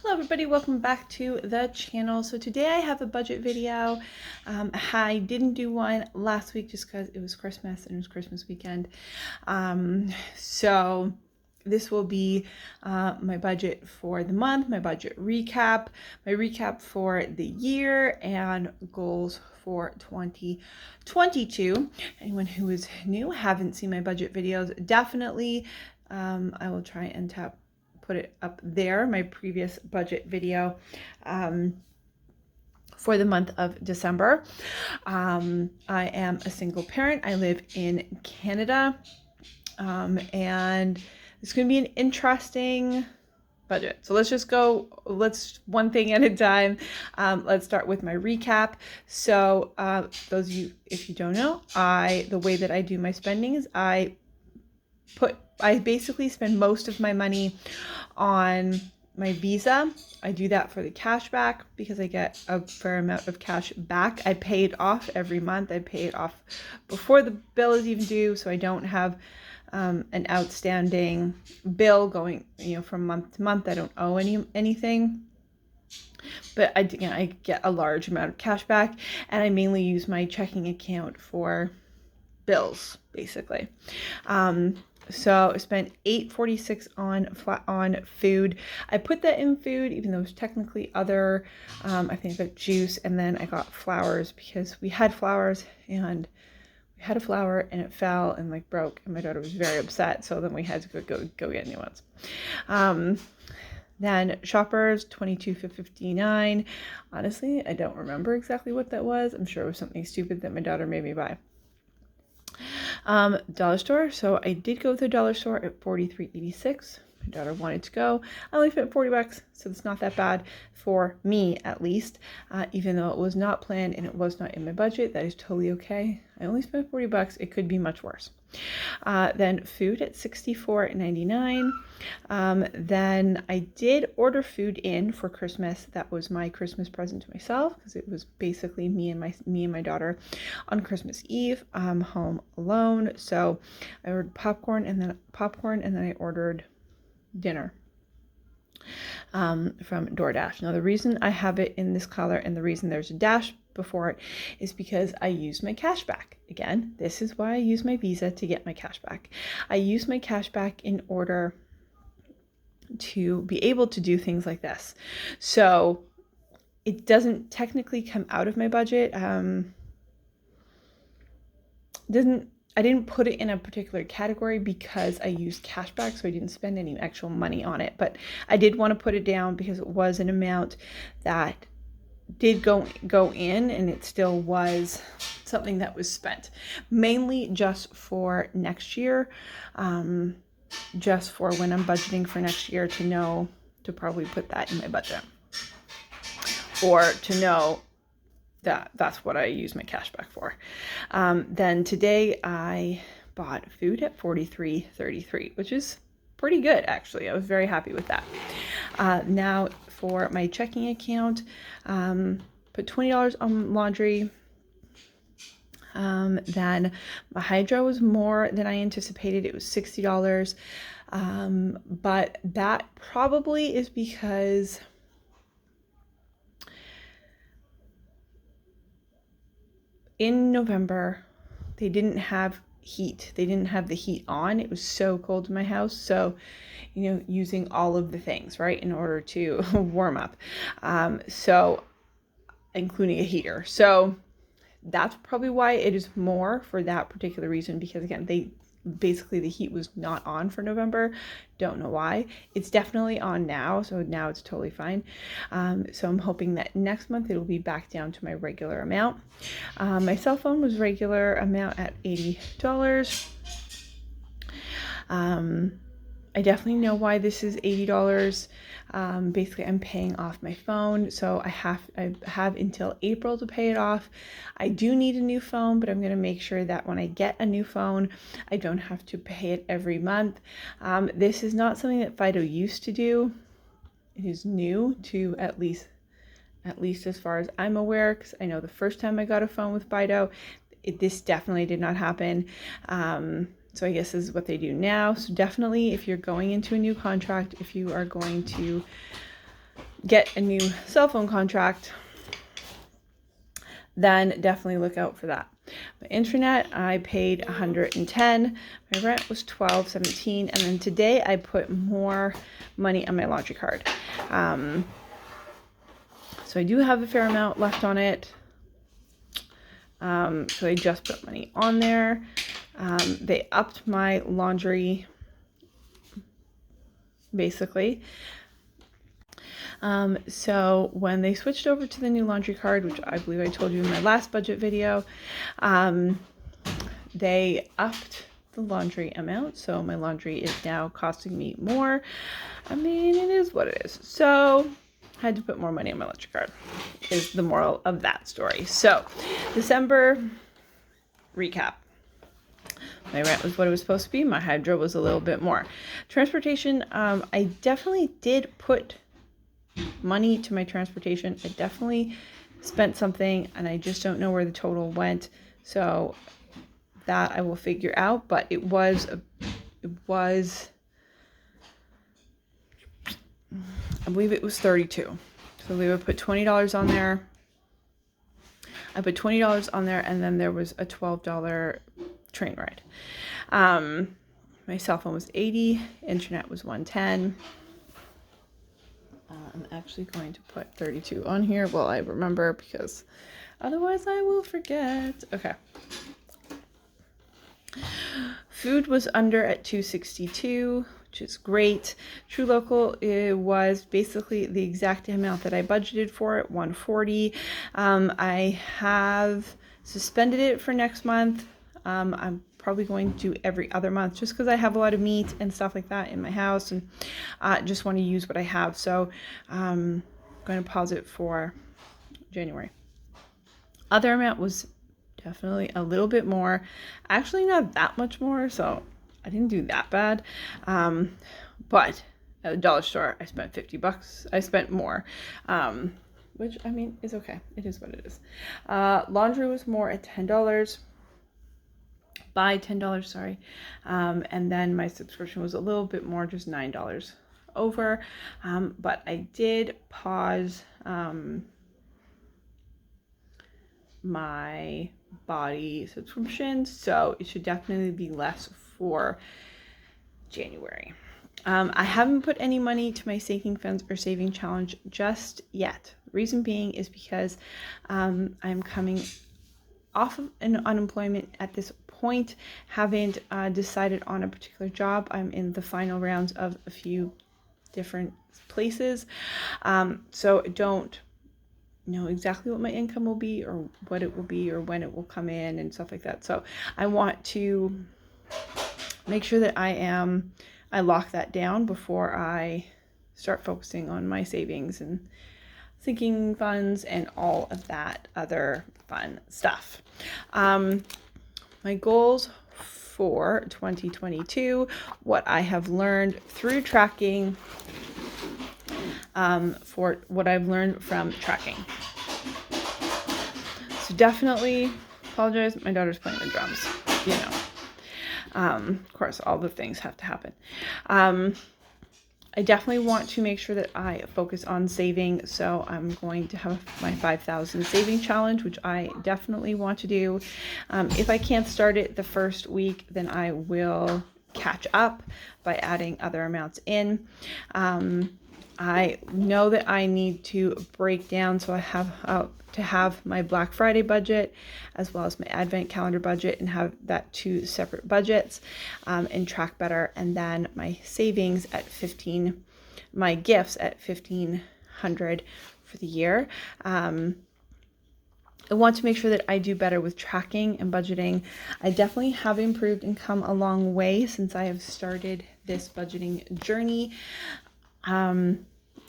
Hello everybody, welcome back to the channel. So today I have a budget video. I didn't do one last week just because it was Christmas and it was Christmas weekend. So this will be my budget for the month, my budget recap, my recap for the year, and goals for 2022. Anyone who is new, haven't seen my budget videos, definitely I will try and put it up there, my previous budget video for the month of December. I am a single parent. I live in Canada, and it's going to be an interesting budget. So let's one thing at a time. Let's start with my recap. So those of you, if you don't know, the way that I do my spending is I basically spend most of my money on my Visa. I do that for the cash back because I get a fair amount of cash back. I pay it off every month. I pay it off before the bill is even due, so I don't have an outstanding bill going, from month to month. I don't owe anything. But I get a large amount of cash back, and I mainly use my checking account for bills, basically. So I spent $8.46 on food. I put that in food, even though it's technically other. I think I got juice, and then I got flowers because we had flowers, and we had a flower and it fell and broke, and my daughter was very upset. So then we had to go get new ones. Then Shoppers, $22.59. Honestly, I don't remember exactly what that was. I'm sure it was something stupid that my daughter made me buy. Dollar store. So I did go to the dollar store at $43.86. My daughter wanted to go. I only spent $40, so it's not that bad for me, at least. Even though it was not planned and it was not in my budget, that is totally okay. I only spent $40. It could be much worse. Then food at $64.99. Then I did order food in for Christmas. That was my Christmas present to myself because it was basically me and my daughter on Christmas Eve, home alone. So I ordered popcorn and then I ordered dinner from DoorDash. Now the reason I have it in this color and the reason there's a dash before it is because I use my cash back. Again, this is why I use my Visa, to get my cash back. I use my cash back in order to be able to do things like this. So it doesn't technically come out of my budget. I didn't put it in a particular category because I used cash back, so I didn't spend any actual money on it. But I did want to put it down because it was an amount that did go in, and it still was something that was spent, mainly just for next year, just for when I'm budgeting for next year, to know to probably put that in my budget, or to know that that's what I use my cash back for. Then today I bought food at $43.33, which is pretty good, actually. I was very happy with that. Now for my checking account, put $20 on laundry. Then my hydro was more than I anticipated. It was $60. But that probably is because in November, they didn't have heat. They didn't have the heat on. It was so cold in my house. So, using all of the things, right, in order to warm up. So, including a heater. So, that's probably why it is more for that particular reason, because again, basically the heat was not on for November. Don't know why. It's definitely on now, so now it's totally fine. So I'm hoping that next month it'll be back down to my regular amount. My cell phone was regular amount at $80. I definitely know why this is $80. Basically, I'm paying off my phone, so I have until April to pay it off. I do need a new phone, but I'm going to make sure that when I get a new phone, I don't have to pay it every month. This is not something that Fido used to do. It is new to at least as far as I'm aware, because I know the first time I got a phone with Fido, this definitely did not happen. So I guess this is what they do now. So definitely, if you're going into a new contract, if you are going to get a new cell phone contract, then definitely look out for that. My internet, I paid $110. My rent was $12.17, and then today I put more money on my laundry card. So I do have a fair amount left on it. So I just put money on there. They upped my laundry, basically. So when they switched over to the new laundry card, which I believe I told you in my last budget video, they upped the laundry amount. So my laundry is now costing me more. I mean, it is what it is. So I had to put more money on my laundry card, is the moral of that story. So December recap. My rent was what it was supposed to be. My hydro was a little bit more. Transportation, I definitely did put money to my transportation. I definitely spent something, and I just don't know where the total went. So that I will figure out. But it was I believe it was 32. So we would put $20 on there. I put $20 on there, and then there was a $12 train ride. My cell phone was $80. Internet was $110. I'm actually going to put 32 on here while I remember, because otherwise I will forget. Okay. Food was under at $2.62, which is great. True Local, it was basically the exact amount that I budgeted for it, $140. I have suspended it for next month. I'm probably going to do every other month, just because I have a lot of meat and stuff like that in my house, and just want to use what I have. So I'm going to pause it for January. Other amount was definitely a little bit more, actually not that much more, so I didn't do that bad. But at the dollar store, I spent $50. I spent more, which I mean is okay. It is what it is. Laundry was more at $10. By $10, sorry. And then my subscription was a little bit more, just $9 over. But I did pause my body subscription, so it should definitely be less for January. I haven't put any money to my saving funds or saving challenge just yet. The reason being is because I'm coming off of an unemployment at this point, haven't decided on a particular job. I'm in the final rounds of a few different places, so don't know exactly what my income will be, or what it will be, or when it will come in and stuff like that. So I want to make sure that I lock that down before I start focusing on my savings and sinking funds and all of that other fun stuff. My goals for 2022, what I have learned through tracking, for what I've learned from tracking. So definitely apologize, my daughter's playing the drums, you know. Of course, all the things have to happen. I definitely want to make sure that I focus on saving, so I'm going to have my 5,000 saving challenge, which I definitely want to do. If I can't start it the first week, then I will catch up by adding other amounts in. I know that I need to break down, so I have to have my Black Friday budget as well as my Advent calendar budget, and have that two separate budgets, and track better. And then my savings at 15, my gifts at 1,500 for the year. I want to make sure that I do better with tracking and budgeting. I definitely have improved and come a long way since I have started this budgeting journey.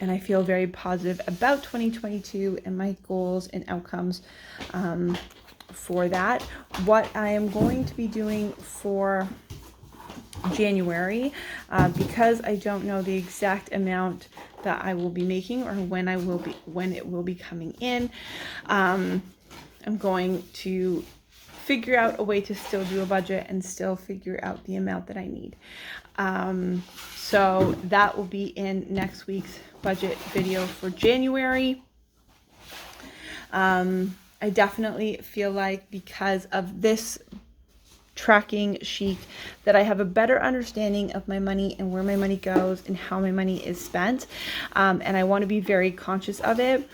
And I feel very positive about 2022 and my goals and outcomes for that. What I am going to be doing for January, because I don't know the exact amount that I will be making or when it will be coming in, I'm going to figure out a way to still do a budget and still figure out the amount that I need. So that will be in next week's budget video for January. I definitely feel like because of this tracking sheet that I have a better understanding of my money and where my money goes and how my money is spent. And I want to be very conscious of it.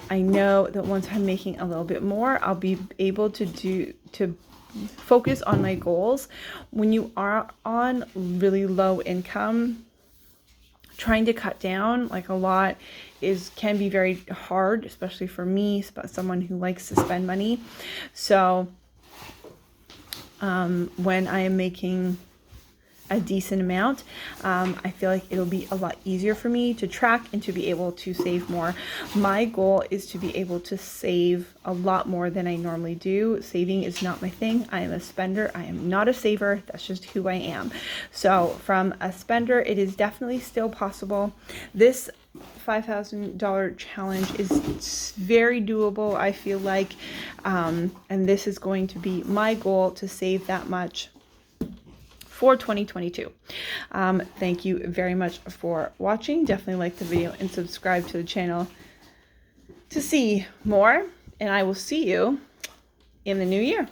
I know that once I'm making a little bit more, I'll be able to focus on my goals. When you are on really low income, trying to cut down like a lot can be very hard, especially for me, someone who likes to spend money. So when I am making a decent amount, I feel like it'll be a lot easier for me to track and to be able to save more. My goal is to be able to save a lot more than I normally do. Saving is not my thing. I am a spender. I am not a saver. That's just who I am. So from a spender, it is definitely still possible. This $5,000 challenge is very doable, I feel like, and this is going to be my goal, to save that much for 2022. Thank you very much for watching. Definitely like the video and subscribe to the channel to see more, and I will see you in the new year.